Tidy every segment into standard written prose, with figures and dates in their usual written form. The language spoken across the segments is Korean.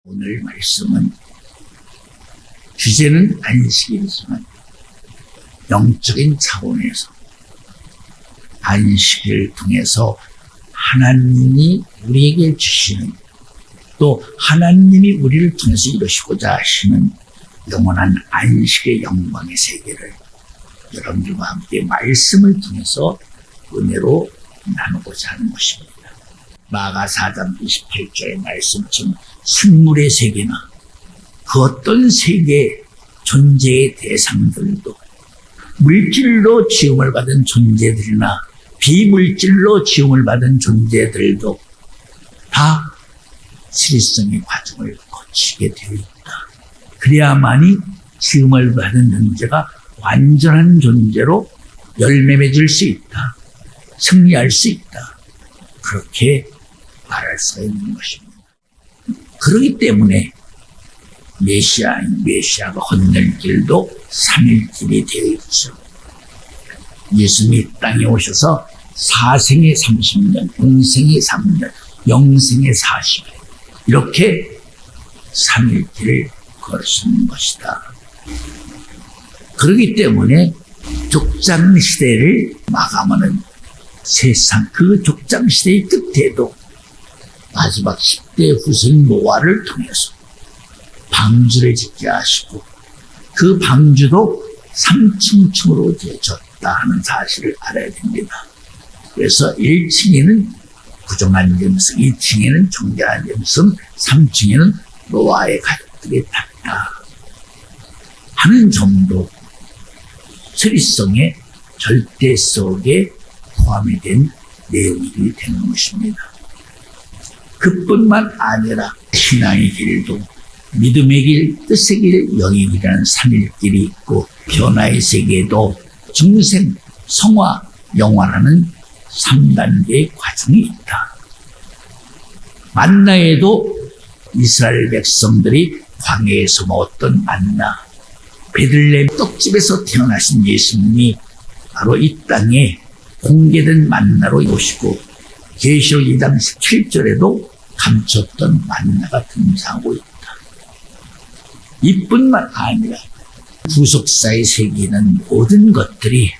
오늘 말씀은 주제는 안식이지만 영적인 차원에서 안식을 통해서 하나님이 우리에게 주시는, 또 하나님이 우리를 통해서 이루시고자 하시는 영원한 안식의 영광의 세계를 여러분들과 함께 말씀을 통해서 은혜로 나누고자 하는 것입니다. 마가 4장 28절의 말씀처럼 생물의 세계나 그 어떤 세계 존재의 대상들도, 물질로 지음을 받은 존재들이나 비물질로 지음을 받은 존재들도 다 스리성의 과정을 거치게 되어 있다. 그래야만이 지음을 받은 존재가 완전한 존재로 열매 맺을 수 있다. 승리할 수 있다. 그렇게 말할 수가 있는 것입니다. 그렇기 때문에 메시아가 건널 길도 3일 길이 되어 있죠. 예수님이 땅에 오셔서 사생의 30년, 영생의 3년, 영생의 40년, 이렇게 3일 길을 걸으시는 것이다. 그렇기 때문에 족장 시대를 마감하는 세상, 그 족장 시대의 끝에도 마지막 10대 후손 노아를 통해서 방주를 짓게 하시고, 그 방주도 3층층으로 되어졌다 하는 사실을 알아야 됩니다. 그래서 1층에는 부정한 짐승, 2층에는 정결한 짐승, 3층에는 노아의 가족들이 탔다 하는 점도 스리성의 절대 속에 포함이 된 내용이 되는 것입니다. 그뿐만 아니라 신앙의 길도 믿음의 길, 뜻의 길, 영의 길이라는 3일 길이 있고, 변화의 세계도 중생, 성화, 영화라는 3단계의 과정이 있다. 만나에도 이스라엘 백성들이 광야에서 먹었던 만나, 베들레헴 떡집에서 태어나신 예수님이 바로 이 땅에 공개된 만나로 오시고, 계시록 2장 17절에도 감췄던 만나가 등장하고 있다. 이뿐만 아니라 구속사의 세계는 모든 것들이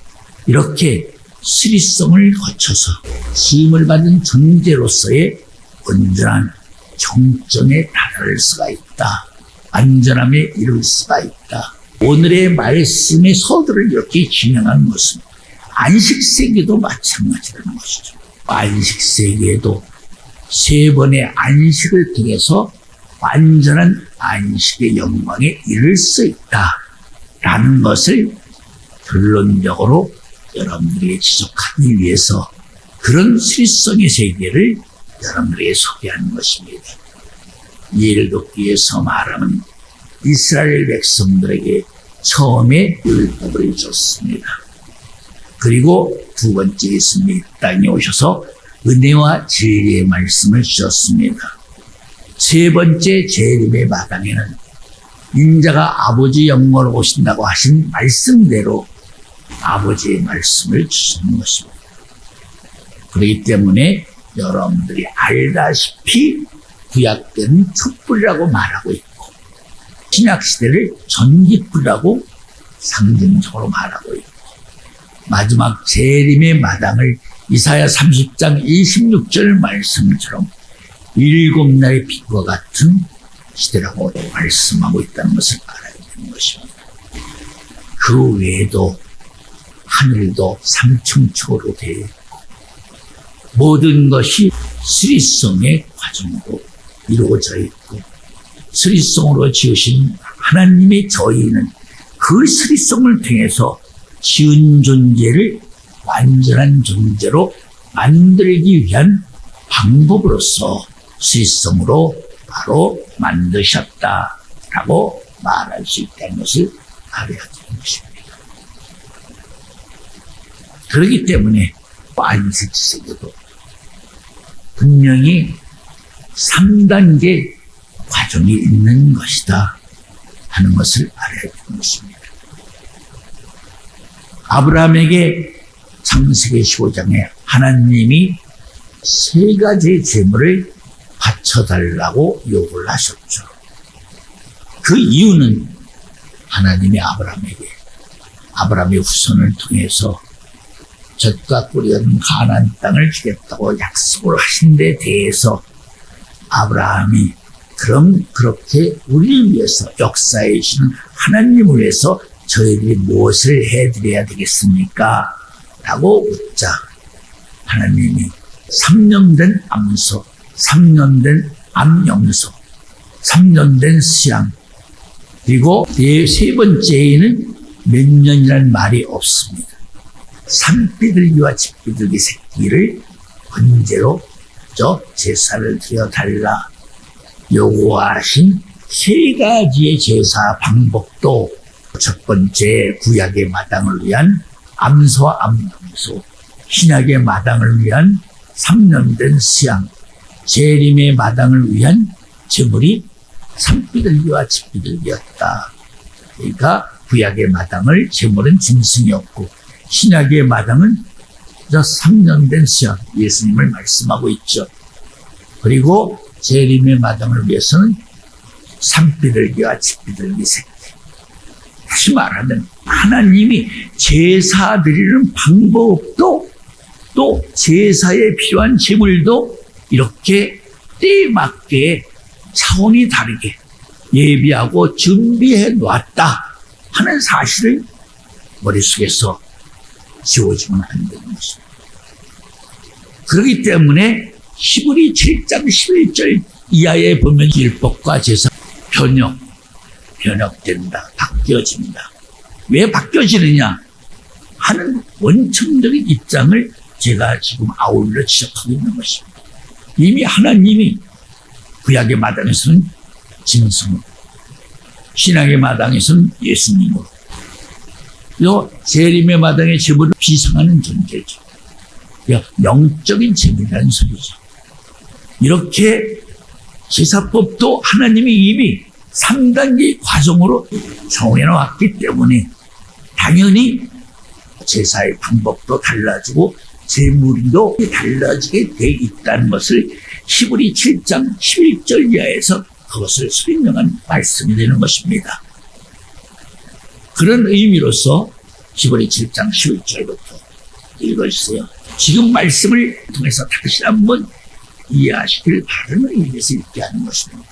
이렇게 스리성을 거쳐서 지음을 받은 존재로서의 온전한 정점에 달할 수가 있다. 안전함에 이룰 수가 있다. 오늘의 말씀의 서두를 이렇게 진행한 것은 안식세계도 마찬가지라는 것이죠. 안식세계도 3번의 안식을 통해서 완전한 안식의 영광에 이를 수 있다라는 것을 결론적으로 여러분들에게 지속하기 위해서 그런 스리성의 세계를 여러분들에게 소개하는 것입니다. 예를 듣기 위해서 말하면 이스라엘 백성들에게 처음에 율법을 줬습니다. 그리고 두 번째 예수님이 땅에 오셔서 은혜와 진리의 말씀을 주셨습니다. 세 번째 재림의 마당에는 인자가 아버지 영광으로 오신다고 하신 말씀대로 아버지의 말씀을 주시는 것입니다. 그렇기 때문에 여러분들이 알다시피 구약 때는 촛불이라고 말하고 있고, 신약 시대를 전기불이라고 상징적으로 말하고 있고, 마지막 재림의 마당을 이사야 30장 26절 말씀처럼 7날의 빛과 같은 시대라고 말씀하고 있다는 것을 알아야 되는 것입니다. 그 외에도 하늘도 3층초로 되어 있고, 모든 것이 스리성의 과정으로 이루어져 있고, 스리성으로 지으신 하나님의 저희는 그 스리성을 통해서 지은 존재를 완전한 존재로 만들기 위한 방법으로서 스리성으로 바로 만드셨다라고 말할 수 있다는 것을 알아야 되는 것입니다. 그렇기 때문에 안식세계도 분명히 3단계 과정이 있는 것이다 하는 것을 알아야 되는 것입니다. 아브라함에게 창세기 15장에 하나님이 3가지의 제물을 바쳐달라고 요구를 하셨죠. 그 이유는 하나님이 아브라함의 후손을 통해서 젖과 꿀이 흐르는 가나안 땅을 주겠다고 약속을 하신 데 대해서 아브라함이 그럼 그렇게 우리를 위해서 역사에 주시는 하나님을 위해서 저희들이 무엇을 해드려야 되겠습니까? 라고 묻자 하나님이 3년 된 암소, 3년 된 암염소, 3년 된 수양, 그리고 세 번째에는 몇 년이라는 말이 없습니다. 산비둘기와 집비둘기 새끼를 번제로 제사를 드려달라 요구하신 세 가지의 제사 방법도 첫 번째 구약의 마당을 위한 암소와 암염소, 신약의 마당을 위한 3년 된 수양, 재림의 마당을 위한 제물이 산비둘기와 집비둘기였다. 그러니까 구약의 마당을 제물은 짐승이었고 신약의 마당은 3년 된 수양, 예수님을 말씀하고 있죠. 그리고 재림의 마당을 위해서는 산비둘기와 집비둘기 새끼. 다시 말하면 하나님이 제사 드리는 방법도 또 제사에 필요한 제물도 이렇게 때에 맞게 차원이 다르게 예비하고 준비해 놨다 하는 사실을 머릿속에서 지워지면 안 되는 것입니다. 그렇기 때문에 히브리 7장 11절 이하에 보면 율법과 제사 변혁된다, 바뀌어진다. 왜 바뀌어지느냐 하는 원천적인 입장을 제가 지금 아울러 지적하고 있는 것입니다. 이미 하나님이 구약의 마당에서는 짐승으로, 신약의 마당에서는 예수님으로, 또 재림의 마당의 제물을 비상하는 존재죠. 영적인 제물이라는 소리죠. 이렇게 제사법도 하나님이 이미 3단계 과정으로 정해놓았기 때문에 당연히 제사의 방법도 달라지고 제물도 달라지게 돼 있다는 것을 히브리 7장 11절 이하에서 그것을 설명한 말씀이 되는 것입니다. 그런 의미로서 히브리 7장 11절부터 읽어주세요. 지금 말씀을 통해서 다시 한번 이해하시길 바라는 의미에서 읽게 하는 것입니다.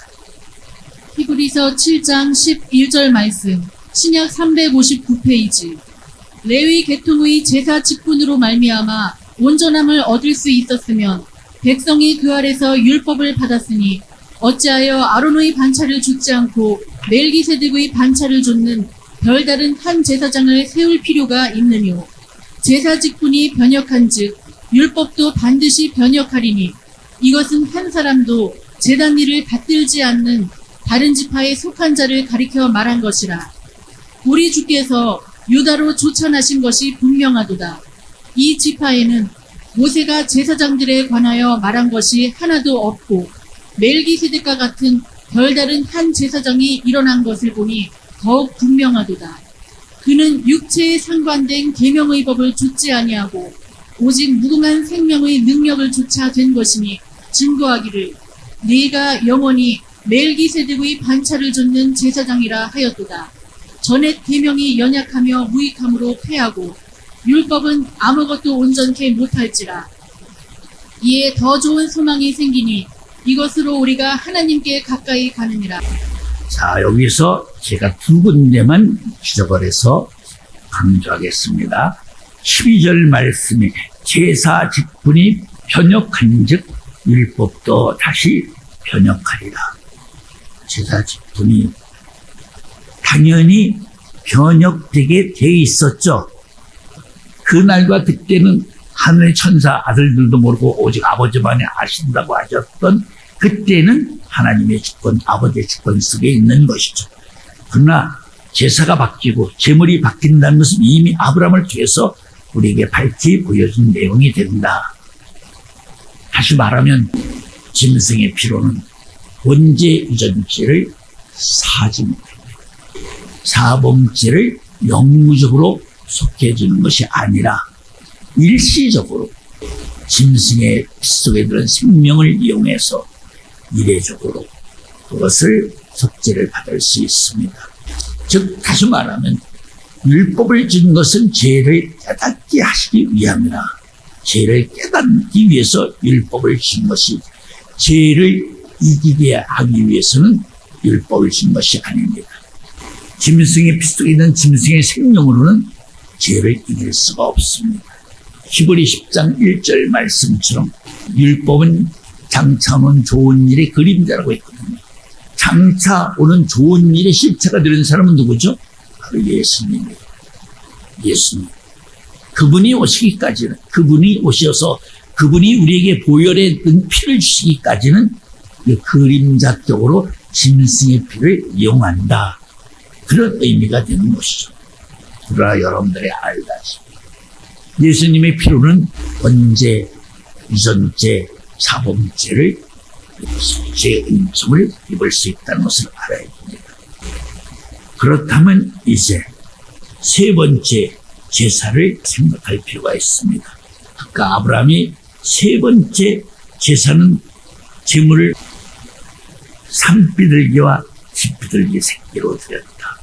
히브리서 7장 11절 말씀, 신약 359페이지. 레위 계통의 제사 직분으로 말미암아 온전함을 얻을 수 있었으면 백성이 그 아래서 율법을 받았으니 어찌하여 아론의 반차를 줍지 않고 멜기세덱의 반차를 줍는 별다른 한 제사장을 세울 필요가 있느뇨. 제사 직분이 변역한즉 율법도 반드시 변역하리니 이것은 한 사람도 제단 일을 받들지 않는 다른 지파에 속한 자를 가리켜 말한 것이라. 우리 주께서 유다로 쫓아나신 것이 분명하도다. 이 지파에는 모세가 제사장들에 관하여 말한 것이 하나도 없고 멜기세덱과 같은 별다른 한 제사장이 일어난 것을 보니 더욱 분명하도다. 그는 육체에 상관된 계명의 법을 좇지 아니하고 오직 무궁한 생명의 능력을 좇아 된 것이니 증거하기를 네가 영원히 멜기세덱의 반차를 줍는 제사장이라 하였도다. 전에 계명이 연약하며 무익함으로 패하고 율법은 아무것도 온전케 못할지라. 이에 더 좋은 소망이 생기니 이것으로 우리가 하나님께 가까이 가느니라. 자, 여기서 제가 두 군데만 지적을 해서 강조하겠습니다. 12절 말씀이 제사 직분이 변역한즉 율법도 다시 변역하리라. 제사 직분이 당연히 변역되게 돼 있었죠. 그날과 그때는 하늘의 천사 아들들도 모르고 오직 아버지만이 아신다고 하셨던 그때는 하나님의 주권, 아버지의 주권 속에 있는 것이죠. 그러나 제사가 바뀌고 제물이 바뀐다는 것은 이미 아브라함을 통해서 우리에게 밝히 보여준 내용이 된다. 다시 말하면 짐승의 피로는 원죄 유전죄를 사지 못합니다. 사범죄를 영구적으로 속해주는 것이 아니라 일시적으로 짐승의 피 속에 들은 생명을 이용해서 이례적으로 그것을 속죄를 받을 수 있습니다. 즉 다시 말하면 율법을 준 것은 죄를 깨닫게 하시기 위함이라. 죄를 깨닫기 위해서 율법을 준 것이 죄를 이기게 하기 위해서는 율법을 준 것이 아닙니다. 짐승의 피 속에 있는 짐승의 생명으로는 죄를 이길 수가 없습니다. 히브리 10장 1절 말씀처럼 율법은 장차 오는 좋은 일의 그림자라고 했거든요. 장차 오는 좋은 일의 실체가 되는 사람은 누구죠? 바로 예수님이에요. 예수님. 그분이 오시기까지는, 그분이 오셔서 그분이 우리에게 보혈의 피를 주시기까지는 그 그림자격으로 짐승의 피를 이용한다. 그런 의미가 되는 것이죠. 그러나 여러분들이 알다시피 예수님의 피로는 번제, 유전제, 사범제를 속죄의 은총을 입을 수 있다는 것을 알아야 됩니다. 그렇다면 이제 세 번째 제사를 생각할 필요가 있습니다. 아까 아브라함이 세 번째 제사는 제물을 산비둘기와 집비둘기 새끼로 드렸다.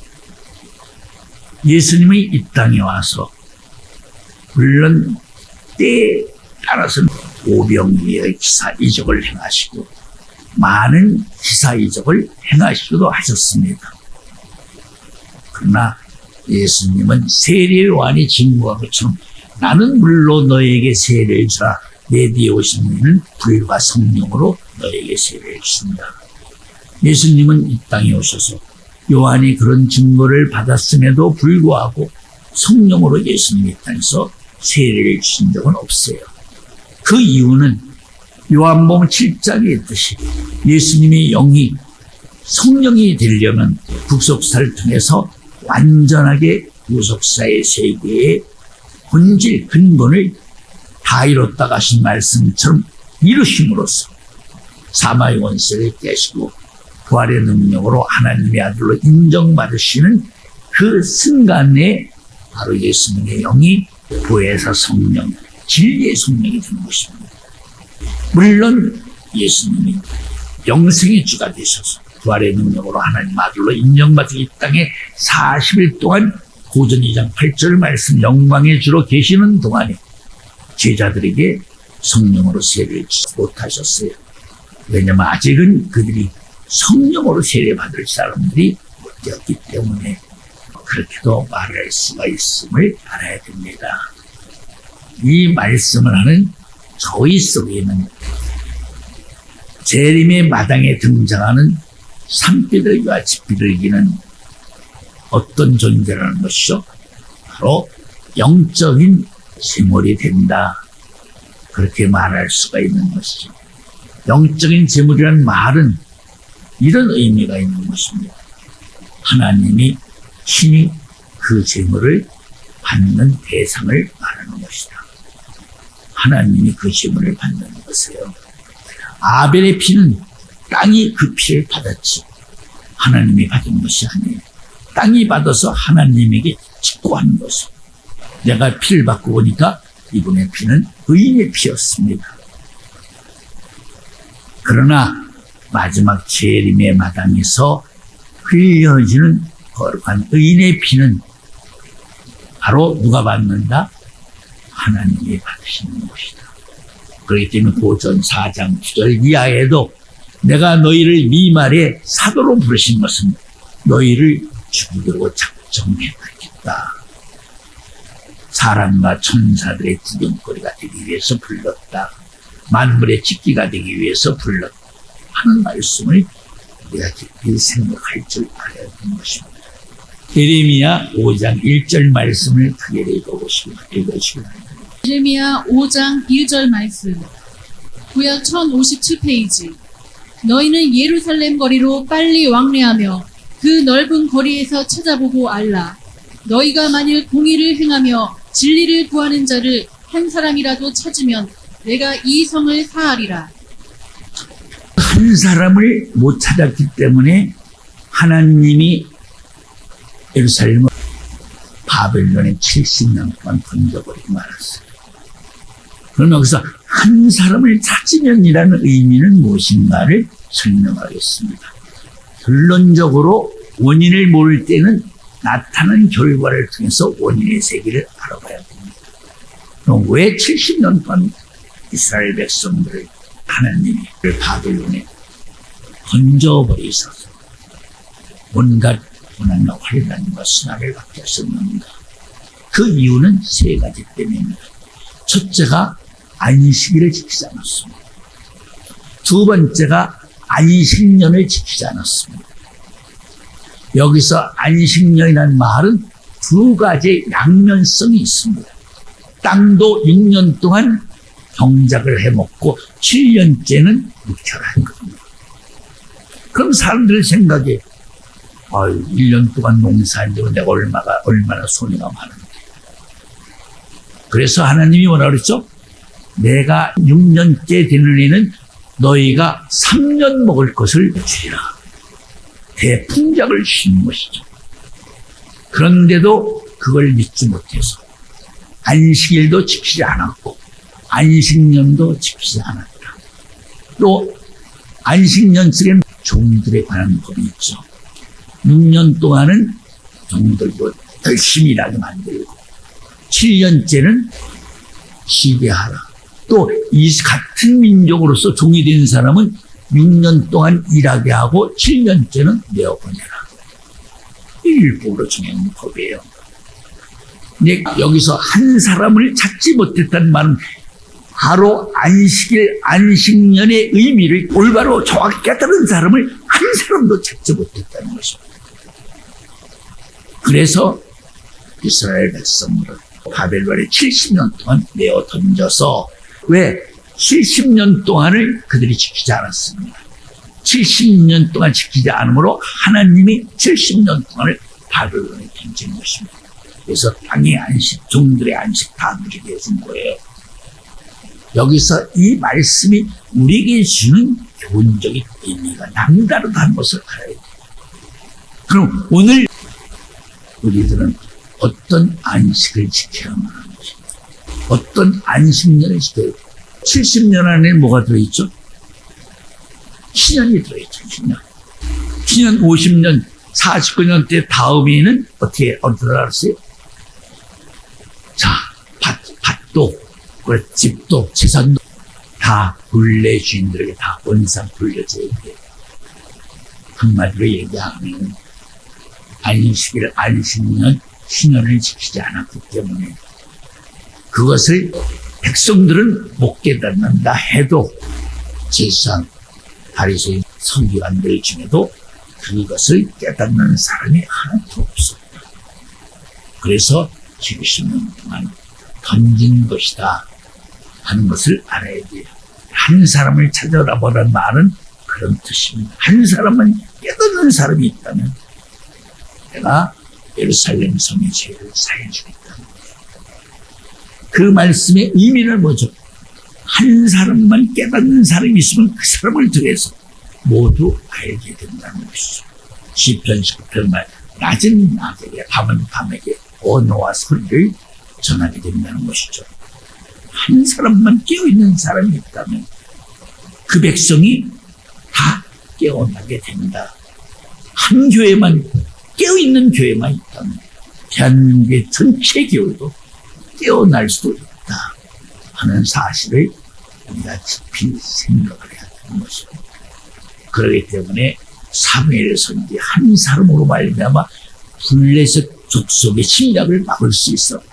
예수님이 이 땅에 와서 물론 때에 따라서는 오병이어의 기사 이적을 행하시고 많은 기사 이적을 행하시기도 하셨습니다. 그러나 예수님은 세례 요한이 증거한 것처럼 나는 물로 너에게 세례를 주라. 내 뒤에 오신 이는 불과 성령으로 너에게 세례를 주신다. 예수님은 이 땅에 오셔서 요한이 그런 증거를 받았음에도 불구하고 성령으로 예수님이 이 땅에서 세례를 주신 적은 없어요. 그 이유는 요한복음 7장에 있듯이 예수님이 영이 성령이 되려면 구속사를 통해서 완전하게 구속사의 세계의 본질 근본을 다 이뤘다가 하신 말씀처럼 이루심으로써 사마의 원수를 깨시고 부활의 능력으로 하나님의 아들로 인정받으시는 그 순간에 바로 예수님의 영이 보혜사 성령, 진리의 성령이 되는 것입니다. 물론 예수님이 영생의 주가 되셔서 부활의 능력으로 하나님 아들로 인정받은 이 땅에 40일 동안 고전 2장 8절 말씀 영광의 주로 계시는 동안에 제자들에게 성령으로 세례를 주지 못하셨어요. 왜냐하면 아직은 그들이 성령으로 세례받을 사람들이 못 되었기 때문에 그렇게도 말할 수가 있음을 알아야 됩니다. 이 말씀을 하는 저희 속에는 재림의 마당에 등장하는 산비둘기와 집비둘기는 어떤 존재라는 것이죠? 바로 영적인 제물이 된다. 그렇게 말할 수가 있는 것이죠. 영적인 제물이라는 말은 이런 의미가 있는 것입니다. 하나님이 신이 그 제물을 받는 대상을 말하는 것이다. 하나님이 그 제물을 받는 것이에요. 아벨의 피는 땅이 그 피를 받았지 하나님이 받은 것이 아니에요. 땅이 받아서 하나님에게 직구하는 것이에요. 내가 피를 받고 보니까 이분의 피는 의인의 피였습니다. 그러나 마지막 재림의 마당에서 흘려지는 거룩한 의인의 피는 바로 누가 받는다? 하나님이 받으시는 것이다. 그렇기 때문에 고전 4장 9절 이하에도 내가 너희를 미말의 사도로 부르신 것은 너희를 죽이려고 작정해놨겠다. 사람과 천사들의 구경거리가 되기 위해서 불렀다. 만물의 찍기가 되기 위해서 불렀다. 하는 말씀을 우리가 깊이 생각할 줄 알아야 하는 것입니다. 예레미야 5장 1절 말씀을 크게 읽어시기 바랍니다. 예레미야 5장 1절 말씀. 구약 1057페이지. 너희는 예루살렘 거리로 빨리 왕래하며 그 넓은 거리에서 찾아보고 알라. 너희가 만일 공의를 행하며 진리를 구하는 자를 한 사람이라도 찾으면 내가 이 성을 사하리라. 한 사람을 못 찾았기 때문에 하나님이 예루살렘을 바벨론에 70년 동안 던져버리고 말았어요. 그러면 여기서 한 사람을 찾으면이라는 의미는 무엇인가를 설명하겠습니다. 결론적으로 원인을 모를 때는 나타나는 결과를 통해서 원인의 세계를 알아봐야 됩니다. 그럼 왜 70년 동안 이스라엘 백성들을 하나님이 바벨론에 던져버리셔서 온갖 고난과 환난과 수나를 받게 하셨는가? 그 이유는 세 가지 때문입니다. 첫째가 안식일을 지키지 않았습니다. 두 번째가 안식년을 지키지 않았습니다. 여기서 안식년이라는 말은 두 가지 양면성이 있습니다. 땅도 6년 동안 경작을 해먹고 7년째는 묵혀라 했거든요. 그럼 사람들 생각에 1년 동안 농사한다고 내가 얼마나 손해가 많은데. 그래서 하나님이 뭐라 그랬죠? 내가 6년째 되는 애는 너희가 3년 먹을 것을 주리라. 대풍작을 신 것이죠. 그런데도 그걸 믿지 못해서 안식일도 지키지 않았고 안식년도 지키지 않았다. 또 안식년 속에는 종들에 관한 법이 있죠. 6년 동안은 종들도 열심히 일하게 만들고 7년째는 쉬게 하라. 또 이 같은 민족으로서 종이 된 사람은 6년 동안 일하게 하고 7년째는 내어보내라. 일부러 정한 법이에요. 근데 여기서 한 사람을 찾지 못했다는 말은 바로 안식일, 안식년의 의미를 올바로 정확히 깨달은 사람을 한 사람도 찾지 못했다는 것입니다. 그래서 이스라엘 백성들을 바벨론에 70년 동안 내어 던져서 왜 70년 동안을 그들이 지키지 않았습니다. 70년 동안 지키지 않으므로 하나님이 70년 동안을 바벨론에 던진 것입니다. 그래서 땅의 안식, 종들의 안식 다 누리게 해준 거예요. 여기서 이 말씀이 우리에게 주는 교훈적인 의미가 남다르다는 것을 알아야 돼요. 그럼 오늘 우리들은 어떤 안식을 지켜야만 하는 것입니다. 어떤 안식년을 지켜야 돼요. 70년 안에 뭐가 들어있죠? 신년이 들어있죠. 신년 50년, 49년 때 다음에는 어떻게 알았어요? 자, 밭도, 집도, 재산도 다 본래 주인들에게 다 원상 돌려줘야 돼요. 한마디로 얘기하면 안식일, 안식년, 신년을 지키지 않았기 때문에 그것을 백성들은 못 깨닫는다 해도 제사장, 바리새인, 서기관들 중에도 그것을 깨닫는 사람이 하나도 없었다. 그래서 70년 동안 던진 것이다 하는 것을 알아야 돼요. 한 사람을 찾아라 보라는 말은 그런 뜻입니다. 한 사람만 깨닫는 사람이 있다면 내가 예루살렘 성의 죄를 사해주겠다. 그 말씀의 의미는 뭐죠? 한 사람만 깨닫는 사람이 있으면 그 사람을 통해서 모두 알게 된다는 것이죠. 시편 19편 말 낮은 낮에게 밤은 밤에게 언어와 소리를 전하게 된다는 것이죠. 한 사람만 깨어있는 사람이 있다면 그 백성이 다 깨어나게 된다. 한 교회만 깨어있는 교회만 있다면 대한민국의 전체 교회도 깨어날 수도 있다 하는 사실을 우리가 깊이 생각을 해야 되는 것입니다. 그렇기 때문에 사무엘 선지 한 사람으로 말미암아 블레셋 족속의 침략을 막을 수 있었고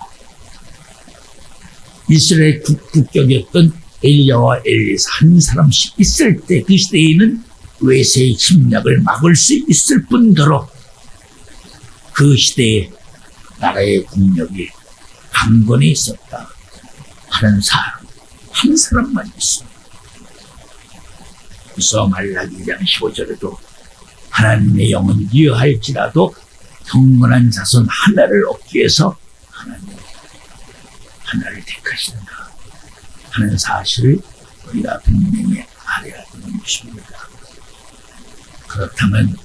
이스라엘 국격이었던 엘리야와 엘리사 한 사람씩 있을 때 그 시대에는 외세의 침략을 막을 수 있을 뿐더러 그 시대에 나라의 국력이 강건해 있었다 하는 사람 한 사람만 있습니다. 그래서 말라기 2장 15절에도 하나님의 영은 유효할지라도 경건한 자손 하나를 얻기 위해서 하나님 하나를 택하신다 하는 사실을 우리가 분명히 알아야 되는 것입니다. 그렇다면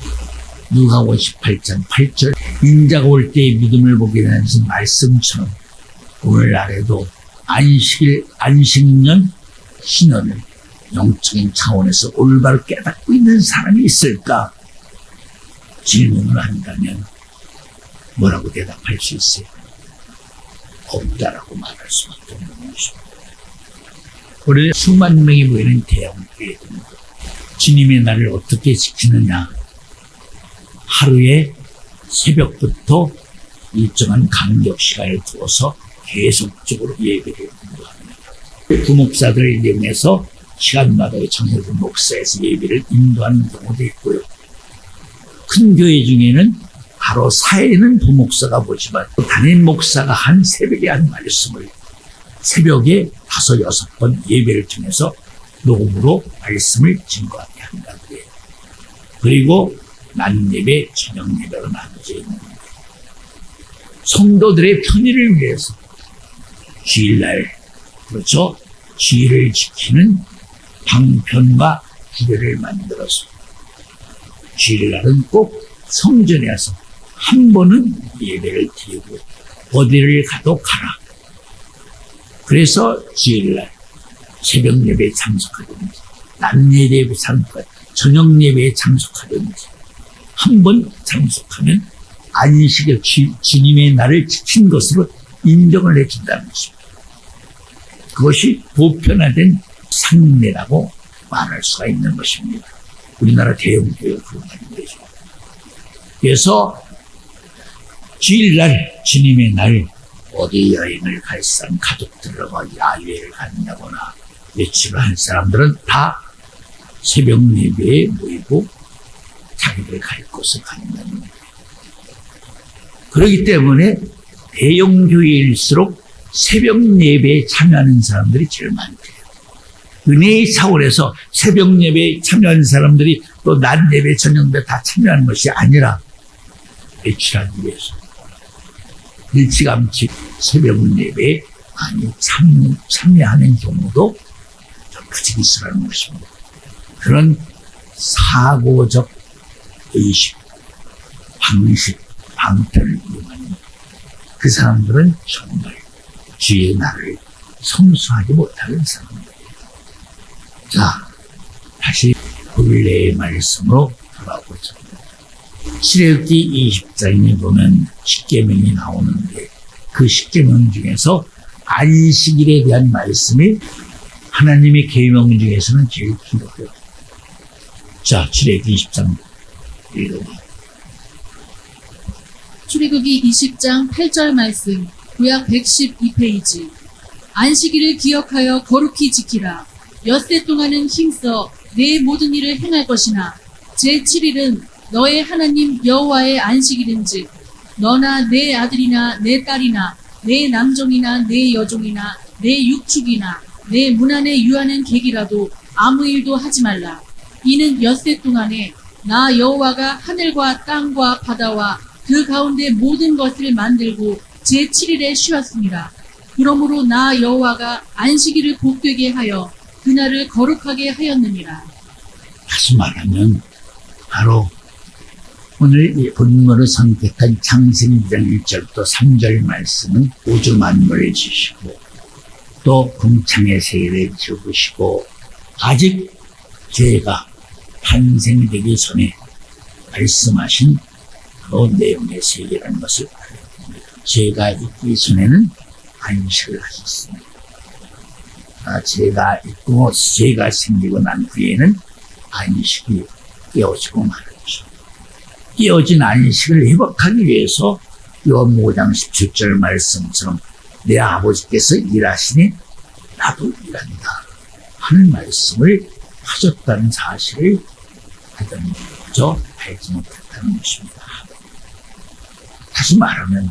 누가복음 18장 8절 인자가 올 때의 믿음을 보게 되는 말씀처럼 오늘날에도 안식일, 안식년, 신년을 영적인 차원에서 올바로 깨닫고 있는 사람이 있을까? 질문을 한다면 뭐라고 대답할 수 있어요? 없다라고 말할 수밖에 없는 것입니다. 우리 수만 명이 모이는 대형교회입니다. 주님의 날을 어떻게 지키느냐? 하루에 새벽부터 일정한 간격 시간을 두어서 계속적으로 예배를 인도합니다. 부목사들을 이용해서 시간마다 정해진 목사에서 예배를 인도하는 경우도 있고요. 큰 교회 중에는 바로 사회는 부목사가 보지만 담임 목사가 한 새벽에 한 말씀을 새벽에 5, 6번 예배를 통해서 녹음으로 말씀을 증거하게 한다고 해요. 그리고 낮 예배, 저녁 예배로 나눠져 있는데 성도들의 편의를 위해서 주일날, 그렇죠? 주일을 지키는 방편과 구별을 만들어서 주일날은 꼭 성전에 와서 한 번은 예배를 드리고 어디를 가도 가라. 그래서 주일날 새벽 예배에 참석하든지 낮 예배에 참석하든지 저녁 예배에 참석하든지 한 번 참석하면 안식일 주님의 날을 지킨 것으로 인정을 해준다는 것입니다. 그것이 보편화된 상례라고 말할 수가 있는 것입니다. 우리나라 대형교회가 그런 말이죠. 그래서 주일날 주님의 날 어디 여행을 갈 사람, 가족들과 야외를 간다거나 외출을 한 사람들은 다 새벽 예배에 모이고 자기들 갈 곳을 간다는 거예요. 그렇기 때문에 대형교회일수록 새벽 예배에 참여하는 사람들이 제일 많대요. 은혜의 차원에서 새벽 예배에 참여하는 사람들이 또 낮 예배, 저녁 예배 다 참여하는 것이 아니라 외출하기 위해서 일찌감치 새벽 예배에 많이 참여하는 경우도 좀 부지기수라는 것입니다. 그런 사고적 의식, 방식, 방편을 이용하는 그 사람들은 정말 주의 날을 성수하지 못하는 사람들이에요. 자, 다시 본래의 말씀으로 돌아오죠. 출애굽기 20장에 보면 십계명이 나오는데 그 십계명 중에서 안식일에 대한 말씀이 하나님의 계명 중에서는 제일 길어요. 자, 출애굽기 20장 읽어봐. 출애굽기 20장 8절 말씀, 구약 112페이지. 안식일을 기억하여 거룩히 지키라. 엿새 동안은 힘써 내 모든 일을 행할 것이나 제7일은 너의 하나님 여호와의 안식일인즉 너나 내 아들이나 내 딸이나 내 남종이나 내 여종이나 내 육축이나 내 문 안에 유하는 객이라도 아무 일도 하지 말라. 이는 엿새 동안에 나 여호와가 하늘과 땅과 바다와 그 가운데 모든 것을 만들고 제7일에 쉬었습니다. 그러므로 나 여호와가 안식일을 복되게 하여 그날을 거룩하게 하였느니라. 다시 말하면 바로 오늘 이 본문을 선택한 창세기 2장 1절부터 3절 말씀은 우주 만물을 지으시고 또 궁창의 세계를 지으시고 아직 죄가 탄생되기 전에 말씀하신 그 내용의 세계라는 것을 알아야 됩니다. 죄가 있기 전에는 안식을 하셨습니다. 죄가 있고 죄가 생기고 난 후에는 안식이 깨어지고 말았죠. 깨어진 안식을 회복하기 위해서 요한 5장 17절 말씀처럼 내 아버지께서 일하시니 나도 일한다 하는 말씀을 하셨다는 사실을 하더니 그저 알지 못했다는 것입니다. 다시 말하면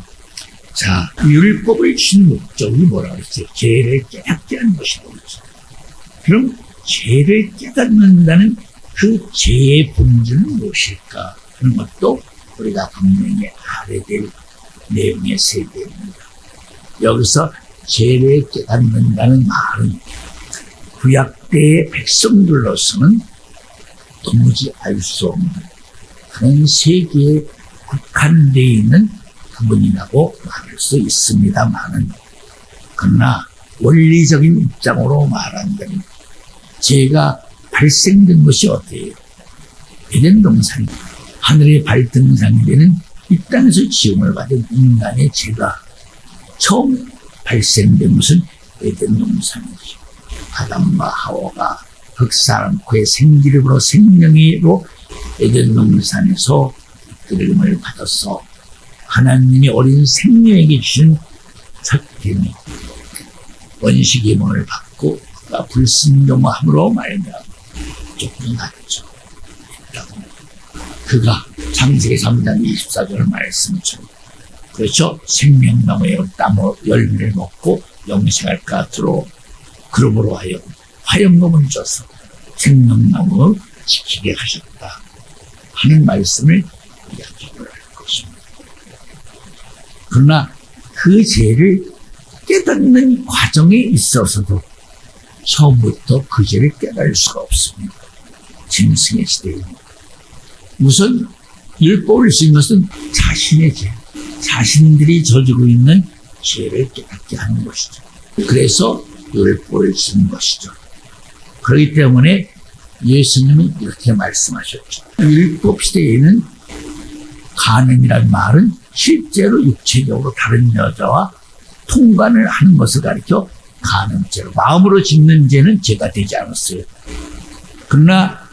자, 율법을 준 목적이 뭐라고 했어요? 죄를 깨닫게 하는 것이라고 했어요. 그럼 죄를 깨닫는다는 그 죄의 본질은 무엇일까? 그런 것도 우리가 분명히 알아야 될 내용의 세계입니다. 여기서 죄를 깨닫는다는 말은 구약 때의 백성들로서는 도무지 알 수 없는 그런 세계에 국한되어 있는 부분이라고 말할 수 있습니다만은 그러나 원리적인 입장으로 말한다면 죄가 발생된 것이 어디예요? 에덴 동산입니다. 하늘의 발등상이 되는 이 땅에서 지음을 받은 인간의 죄가 처음 발생된 것은 에덴 동산이죠. 아담과 하와가 흑사람코의 생기름으로 생명이로 에덴 동산에서 이끌림을 받아서 하나님이 어린 생명에게 주신 첫 계명 원식의 문을 받고 그가 불순종함으로 말미암아 쫓겨났죠. 그가 창세기 3장 24절 말씀처럼 그렇죠. 생명나무에 따모 열매를 먹고 영생할 것으로 그러므로 하여 화염금을 줘서 생명나무를 지키게 하셨다 하는 말씀을 이야기를 할 것입니다. 그러나 그 죄를 깨닫는 과정에 있어서도 처음부터 그 죄를 깨달을 수가 없습니다. 짐승의 시대입니다. 우선 율법을 쓰인 것은 자신의 죄, 자신들이 저지르고 있는 죄를 깨닫게 하는 것이죠. 그래서 율법을 쓴 것이죠. 그렇기 때문에 예수님은 이렇게 말씀하셨죠. 율법 시대에는 간음이란 말은 실제로 육체적으로 다른 여자와 통관을 하는 것을 가리켜 간음죄로, 마음으로 짓는 죄는 죄가 되지 않았어요. 그러나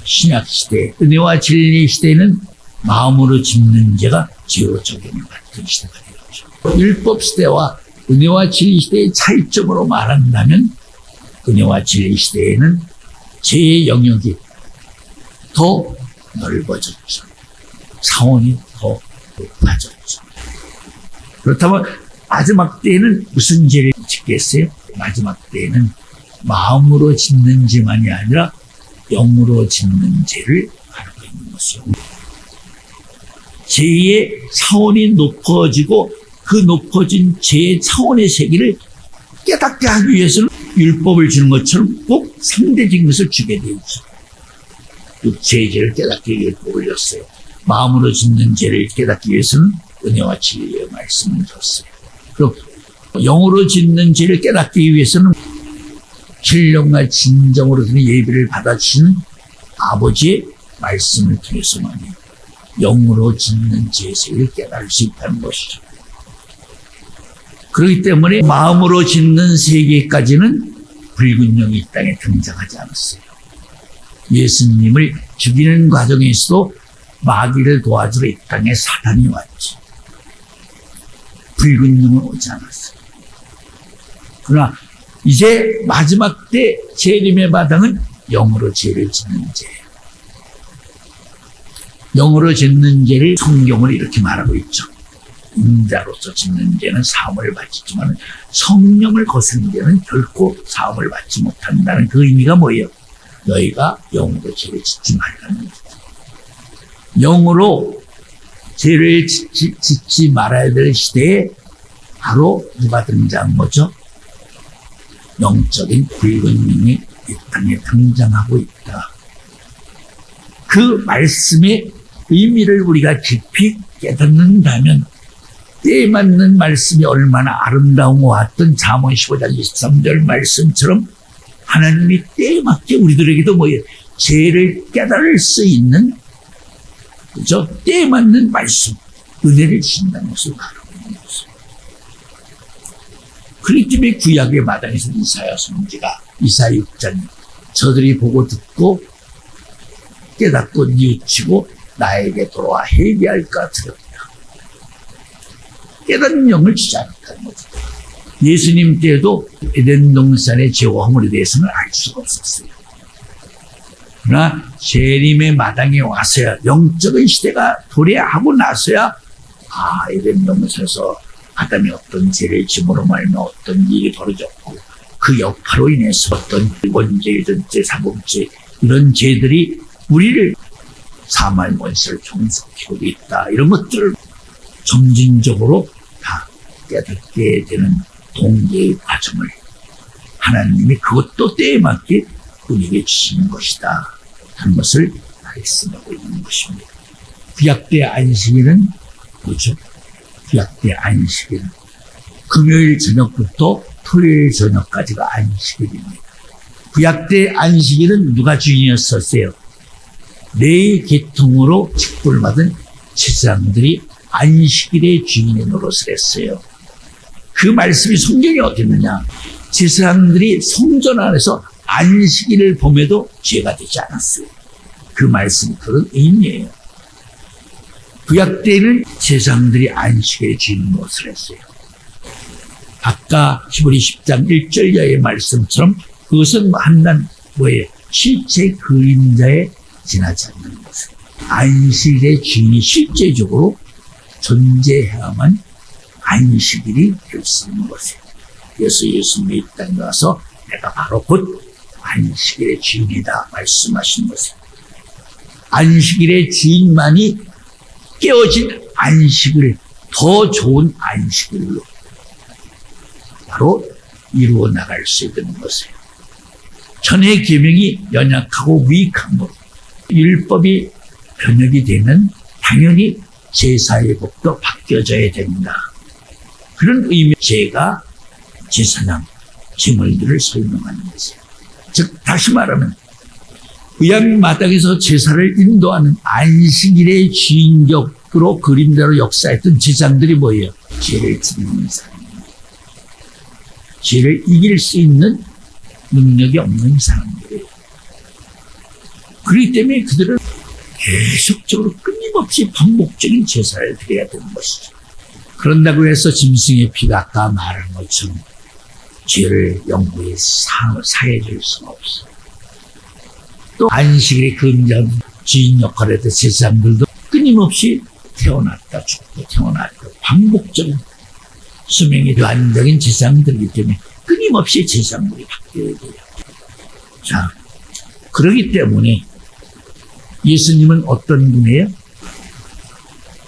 신약시대, 은혜와 진리 시대에는 마음으로 짓는 죄가 죄로 적용을 받던 시대가 되었죠. 율법시대와 은혜와 진리 시대의 차이점으로 말한다면 은혜와 진리 시대에는 죄의 영역이 더 넓어졌죠. 사원이 더 높아졌죠. 그렇다면 마지막 때에는 무슨 죄를 짓겠어요? 마지막 때에는 마음으로 짓는 죄만이 아니라 영으로 짓는 죄를 가르고 있는 것이요. 죄의 차원이 높아지고 그 높아진 죄의 차원의 세계를 깨닫게 하기 위해서는 율법을 주는 것처럼 꼭 상대적인 것을 주게 되죠. 육체의 죄를 깨닫기 위해 율법을 줬어요. 마음으로 짓는 죄를 깨닫기 위해서는 은혜와 진리의 말씀을 줬어요. 그럼 영으로 짓는 죄를 깨닫기 위해서는 신령과 진정으로 드는 예배를 받아주시는 아버지의 말씀을 통해서만이 영으로 짓는 죄를 깨달을 수 있다는 것이죠. 그렇기 때문에 마음으로 짓는 세계까지는 붉은 영이 이 땅에 등장하지 않았어요. 예수님을 죽이는 과정에서도 마귀를 도와주러 이 땅에 사단이 왔지. 붉은 영은 오지 않았어요. 그러나 이제 마지막 때 재림의 마당은 영으로 죄를 짓는 죄예요. 영으로 짓는 죄를 성경은 이렇게 말하고 있죠. 인자로서 짓는 죄는 사함을 받지만 성령을 거스른 죄는 결코 사함을 받지 못한다는 그 의미가 뭐예요? 너희가 영으로 죄를 짓지 말라는 거죠. 영으로 죄를 짓지 말아야 될 시대에 바로 누가 등장한 거죠? 영적인 붉은 영이 이 땅에 등장하고 있다. 그 말씀의 의미를 우리가 깊이 깨닫는다면 때에 맞는 말씀이 얼마나 아름다운 것 같던 잠언 15장 23절 말씀처럼 하나님이 때에 맞게 우리들에게도 뭐예요? 죄를 깨달을 수 있는 그죠? 때에 맞는 말씀, 은혜를 주신다는 것을 바라고 있는 것입니다. 그렇기 때문에 구약의 마당에서 이사야 선지가 이사야 6장 저들이 보고 듣고 깨닫고 뉘우치고 나에게 돌아와 회개할까 들었다. 깨닫는 영을 주지 않았다는 거죠. 예수님 때에도 에덴 동산의 죄와 허물에 대해서는 알 수가 없었어요. 그러나 재림의 마당에 와서야 영적인 시대가 도래하고 나서야 에덴 동산에서 아담이 어떤 죄를 짐으로 말며 어떤 일이 벌어졌고 그 여파로 인해서 어떤 원죄, 유전죄, 사범죄 이런 죄들이 우리를 사말원세를 종속시키고 있다. 이런 것들을 점진적으로 다 깨닫게 되는 동계의 과정을 하나님이 그것도 때에 맞게 우리에게 주시는 것이다 하는 것을 말씀하고 있는 것입니다. 구약대 안식일은 뭐죠? 구약대 안식일은 금요일 저녁부터 토요일 저녁까지가 안식일입니다. 구약대 안식일은 누가 주인이었었어요? 레위 계통으로 직분을 받은 제사장들이 안식일의 주인의 노릇을 했어요. 그 말씀이 성경에 어디 있느냐? 제사장들이 성전 안에서 안식일을 범해도 죄가 되지 않았어요. 그 말씀이 그런 의미예요. 구약 때에는 제사장들이 안식일의 주인 노릇을 했어요. 아까 히브리 10장 1절 이하의 말씀처럼 그것은 한난 뭐예요? 실제 그림자에 지나지 않는 것을. 안식일의 주인이 실제적으로 존재해야만 안식일이 될 수 있는 것이에요. 그래서 예수님이 이 땅에 와서 내가 바로 곧 안식일의 주인이다 말씀하신 것이에요. 안식일의 주인만이 깨어진 안식을 더 좋은 안식일로 바로 이루어 나갈 수 있는 것이에요. 천의 계명이 연약하고 무익함으로 율법이 변혁이 되면 당연히 제사의 법도 바뀌어져야 됩니다. 그런 의미의 제가 제사장, 제물들을 설명하는 것이에요. 즉 다시 말하면 구약 마당에서 제사를 인도하는 안식일의 주인격으로 그림자로 역사했던 제사장들이 뭐예요? 죄를 지는 사람입니다. 죄를 이길 수 있는 능력이 없는 사람들이에요. 그렇기 때문에 그들은 계속적으로 끊임없이 반복적인 제사를 드려야 되는 것이죠. 그런다고 해서 짐승의 피가 아까 말한 것처럼 죄를 영구히 사해줄 수가 없어요. 또 안식일의 그림자 주인 역할을 했던 제사장들도 끊임없이 태어났다 죽고 태어났다 반복적인 수명이 안정인 제사장들이기 때문에 끊임없이 제사장들이 바뀌어야 돼요. 자, 그렇기 때문에 예수님은 어떤 분이에요?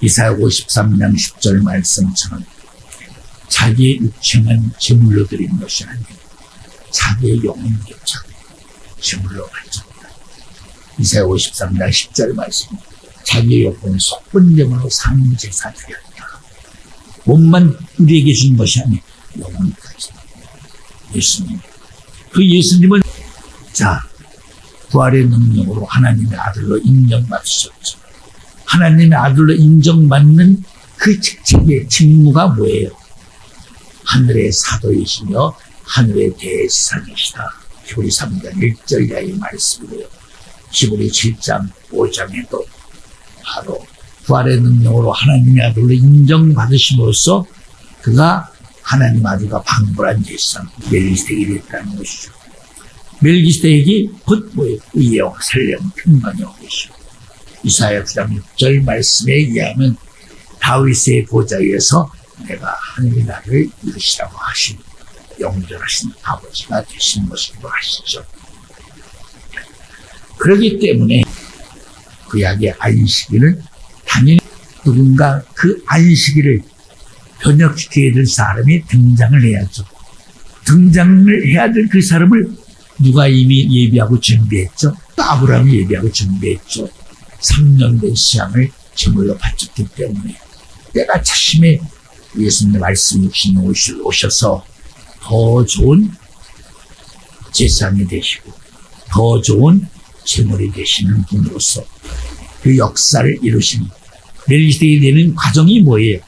이사야 53장 10절 말씀처럼 자기의 육체만 제물로 드린 것이 아니고 자기의 영혼조차 제물로 바쳤다. 이사야 53장 10절 말씀. 자기의 영혼을 속번제물로 상제사 드렸다. 몸만 우리에게 준 것이 아니고 영혼까지. 예수님. 그 예수님은 자 부활의 능력으로 하나님의 아들로 인정받으셨죠. 하나님의 아들로 인정받는 그 직책의 직무가 뭐예요? 하늘의 사도이시며 하늘의 대제사장이시다. 히브리 3장 1절 이하의 말씀이고요. 히브리 7장 5장에도 바로 부활의 능력으로 하나님의 아들로 인정받으심으로써 그가 하나님 아들과 방불한 제사장 멜기세덱이 됐다는 것이죠. 멜기세덱이 곧 뭐예요? 의와 살령 평강의 왕이시오. 이사야 9장 6절 말씀에 의하면 다윗의 보좌 위에서 내가 하늘의 나라를 이루시라고 하신 영존하신 아버지가 되신 것이기도 하시죠. 그렇기 때문에 구약의 안식일은 당연히 누군가 그 안식일을 변혁시켜야 될 사람이 등장을 해야죠. 등장을 해야 될 그 사람을 누가 이미 예비하고 준비했죠? 아브라함이 예비하고 준비했죠. 3년 된 시향을 제물로 바쳤기 때문에 때가 차심에 예수님의 말씀 육신에 오셔서 더 좋은 제사장이 되시고 더 좋은 제물이 되시는 분으로서 그 역사를 이루신 멜기세덱이 되는 과정이 뭐예요?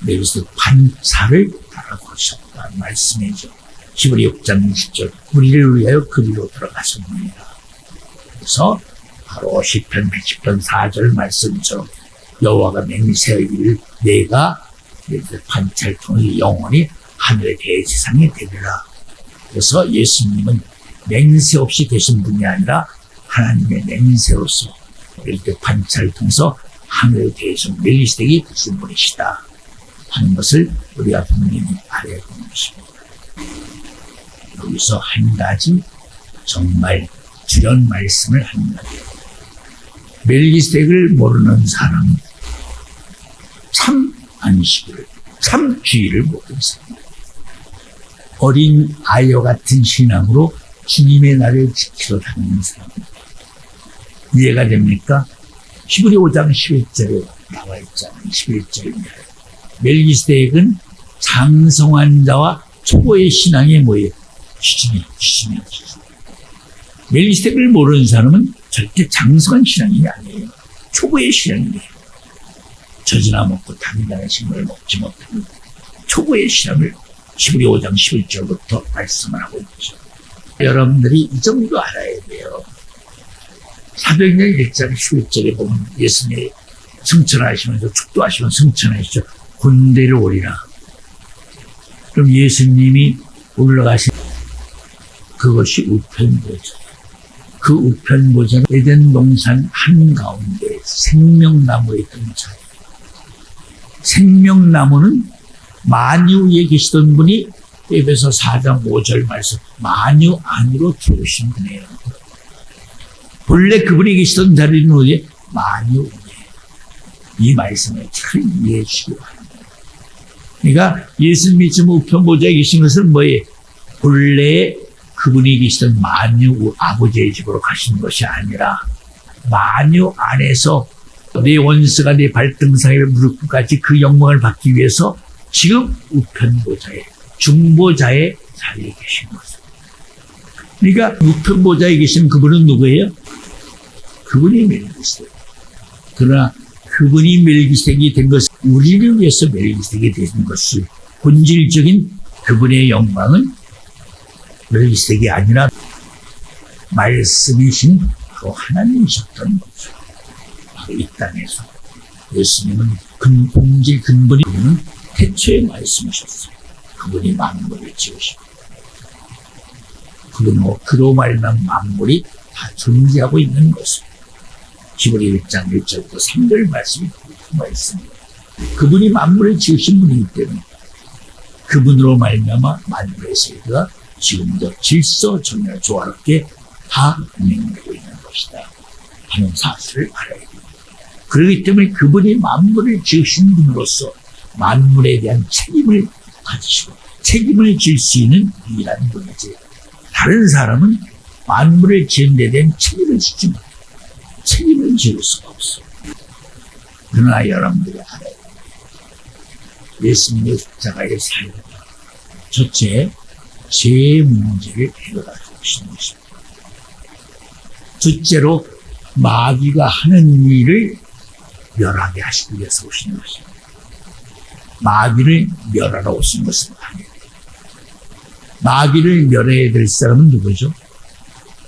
멜기세덱 반사를 따라가셨다는 말씀이죠. 히브리 6장 20절 우리를 위하여 그리로 들어가셨느니라. 그래서 바로 시편 110편 4절 말씀처럼 여호와가 맹세하기를 내가 관찰 통해 영원히 하늘의 대제사장이 되리라. 그래서 예수님은 맹세 없이 되신 분이 아니라 하나님의 맹세로서 이렇게 관찰을 통해서 하늘의 대제사장 멜기세덱이 되신 분이시다 하는 것을 우리가 분명히 알아야 되는 것입니다. 여기서 한 가지 정말 주연 말씀을 합니다. 멜기세덱을 모르는 사람은 참 안식을, 참 주의를 모르는 사람. 어린 아이와 같은 신앙으로 주님의 날을 지키러 다니는 사람. 이해가 됩니까? 히브리 5장 11절에 나와 있잖아요. 11절입니다. 멜기세덱은 장성한 자와 초보의 신앙이 뭐예요? 기준이에요. 멜기세덱을 모르는 사람은 절대 장성한 신앙이 아니에요. 초보의 신앙이에요. 젖이나 먹고 당연한 식물을 먹지 못하는 초보의 신앙을 히브리 5장 11절부터 말씀을 하고 있죠. 여러분들이 이 정도 알아야 돼요. 사도행전 1장 11절에 보면 예수님이 승천하시면서 축도하시면서 승천하시죠. 군대를 오리라. 그럼 예수님이 올라가신 그것이 우편보좌예요. 그 우편보좌는 에덴 동산 한가운데 생명나무에 있던 자예요. 생명나무는 만유 위에 계시던 분이 에베소 4장 5절 말씀 만유 안으로 들어오신 분이에요. 본래 그분이 계시던 자리는 어디에? 만유 위에. 이 말씀을 잘 이해해 주시기 바랍니다. 그러니까 예수님이 지금 우편보좌에 계신 것은 뭐예요? 본래 그분이 계시던 만유 아버지의 집으로 가신 것이 아니라 만유 안에서 내 원수가 내 발등상에 무릎 꿇까지 그 영광을 받기 위해서 지금 우편보좌에 중보자의 자리에 계신 것입니다. 그러니까 우편보좌에 계신 그분은 누구예요? 그분이 멜기세덱. 그러나 그분이 멜기세덱이 된 것은 우리를 위해서 멜기세덱이 된 것이 본질적인 그분의 영광은 멜기세덱이 아니라 말씀이신 바로 하나님이셨던 거죠. 바로 이 땅에서 예수님은 본질 근본이 그분은 태초의 말씀이셨어요. 그분이 만물을 지으시고 그로 말미암아 만물이 다 존재하고 있는 것입니다. 히브리 1장 1절부터 3절 말씀이 나와 있습니다. 그분이 만물을 지으신 분이기 때문에 그분으로 말미암아 만물의 세계가 지금도 질서 정말 조화롭게 다 운행되고 있는 것이다 하는 사실을 알아야 됩니다. 그렇기 때문에 그분이 만물을 지으신 분으로서 만물에 대한 책임을 가지시고 책임을 질 수 있는 유일한 분이지 다른 사람은 만물을 지은 데 대한 책임을 지지 못해요. 책임을 지을 수가 없어요. 그러나 여러분들이 알아야 돼요. 예수님의 십자가의 삶과 첫째, 죄의 문제를 해결하고 계시는 것입니다. 둘째로 마귀가 하는 일을 멸하게 하시기 위해서 오시는 것입니다. 마귀를 멸하러 오신 것은 아니에요. 마귀를 멸해야 될 사람은 누구죠?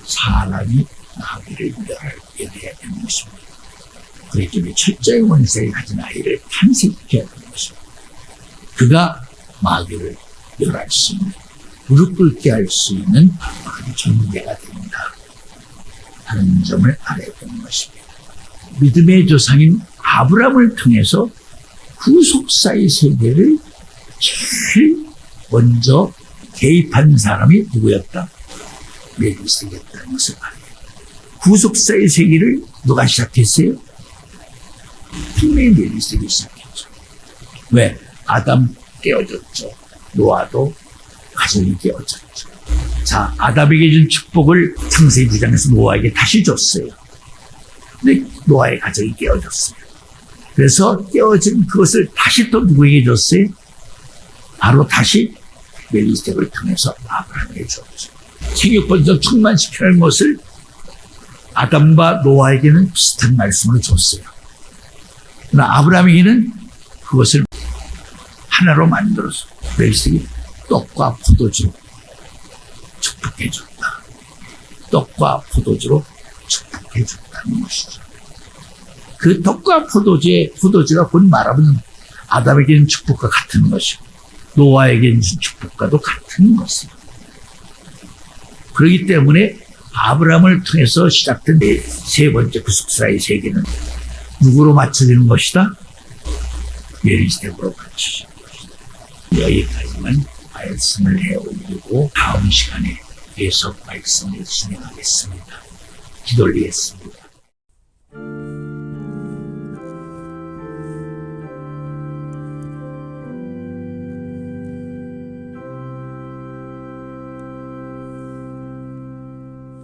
사람이 마귀를 멸해야 되는 것입니다. 그렇기 때문에 철저히 원색을 가진 아이를 탄생시켜야 되는 것입니다. 그가 마귀를 멸할 수 있는, 무릎 꿇게 할 수 있는 그 존재가 된다 하는 점을 알아야 되는 것입니다. 믿음의 조상인 아브라함을 통해서 후속사의 세계를 제일 먼저 개입한 사람이 누구였다? 멜기세덱이었다는 것을 알아요. 후속사의 세계를 누가 시작했어요? 분명히 멜기세덱이 시작했죠. 왜? 아담 깨어졌죠. 노아도 가정이 깨어졌죠. 자, 아담에게 준 축복을 창세기 9장에서 노아에게 다시 줬어요. 근데 노아의 가정이 깨어졌어요. 그래서 깨어진 그것을 다시 또 누구에게 줬어요? 바로 다시 멜기세덱을 통해서 아브라함에게 줬죠. 생육번성 충만시키는 것을 아담과 노아에게는 비슷한 말씀으로 줬어요. 그러나 아브라함에게는 그것을 하나로 만들어서 멜기세덱이 떡과 포도주로 축복해 줬다. 떡과 포도주로 축복해 줬다는 것이죠. 그 떡과 포도주가 곧 말하면 아담에게는 축복과 같은 것이고 노아에게는 축복과도 같은 것입니다. 그렇기 때문에 아브라함을 통해서 시작된 세 번째 구속사의 세계는 누구로 맞춰지는 것이다? 멜기세덱으로 맞춰지는 것이다. 여기까지만 말씀을 해올리고 다음 시간에 계속 말씀을 진행하겠습니다. 기도 올리겠습니다.